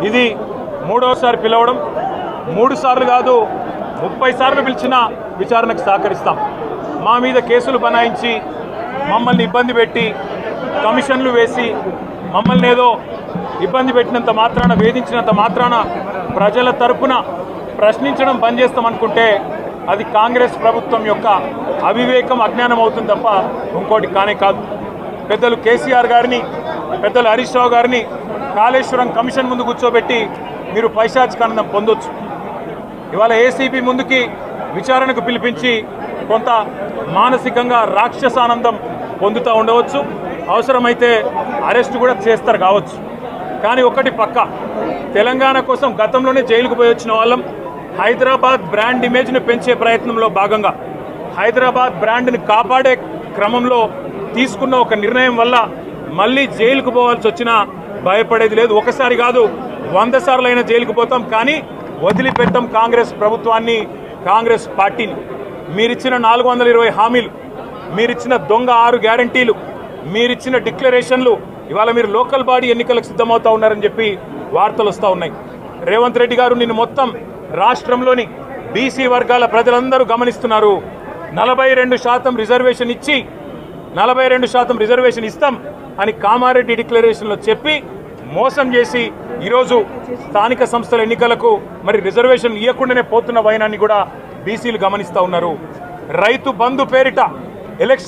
ఇది మూడోసారి పిలవడం, 3 సార్లు కాదు 30 సార్లు పిలిచినా విచారణకు సహకరిస్తాం. మా మీద కేసులు బనాయించి మమ్మల్ని ఇబ్బంది పెట్టి కమిషన్లు వేసి మమ్మల్ని ఏదో ఇబ్బంది పెట్టినంత మాత్రాన, వేధించినంత మాత్రాన ప్రజల తరపున ప్రశ్నించడం బంద్ చేస్తామనుకుంటే అది కాంగ్రెస్ ప్రభుత్వం యొక్క అవివేకం, అజ్ఞానం అవుతుంది తప్ప ఇంకోటి కానే కాదు. పెద్దలు కేసీఆర్ గారిని, పెద్దలు హరీష్ రావు గారిని కాళేశ్వరం కమిషన్ ముందు కూర్చోబెట్టి మీరు పైశాచికానందం పొందొచ్చు. ఇవాళ ఏసీబీ ముందుకి విచారణకు పిలిపించి కొంత మానసికంగా రాక్షసానందం పొందుతూ ఉండవచ్చు, అవసరమైతే అరెస్ట్ కూడా చేస్తారు కావచ్చు. కానీ ఒకటి పక్క, తెలంగాణ కోసం గతంలోనే జైలుకు పోయి వచ్చిన వాళ్ళం. హైదరాబాద్ బ్రాండ్ ఇమేజ్ను పెంచే ప్రయత్నంలో భాగంగా హైదరాబాద్ బ్రాండ్ని కాపాడే క్రమంలో తీసుకున్న ఒక నిర్ణయం వల్ల మళ్ళీ జైలుకు పోవాల్సి వచ్చినా భయపడేది లేదు. ఒకసారి కాదు 100 సార్లు అయినా జైలుకు పోతాం, కానీ వదిలిపెట్టాం కాంగ్రెస్ ప్రభుత్వాన్ని, కాంగ్రెస్ పార్టీని. మీరిచ్చిన 420 హామీలు, మీరిచ్చిన దొంగ 6 గ్యారంటీలు, మీరిచ్చిన డిక్లరేషన్లు, ఇవాళ మీరు లోకల్ బాడీ ఎన్నికలకు సిద్ధమవుతా ఉన్నారని చెప్పి వార్తలు వస్తూ ఉన్నాయి. రేవంత్ రెడ్డి గారు నిన్ను మొత్తం రాష్ట్రంలోని బీసీ వర్గాల ప్రజలందరూ గమనిస్తున్నారు. 42% రిజర్వేషన్ ఇచ్చి 42% రిజర్వేషన్ ఇస్తాం అని కామారెడ్డి డిక్లరేషన్లో చెప్పి మోసం చేసి ఈరోజు స్థానిక సంస్థల ఎన్నికలకు మరి రిజర్వేషన్ ఇవ్వకుండానే పోతున్న వైనాన్ని కూడా బీసీలు గమనిస్తూ ఉన్నారు. రైతు బంధు పేరిట ఎలక్షన్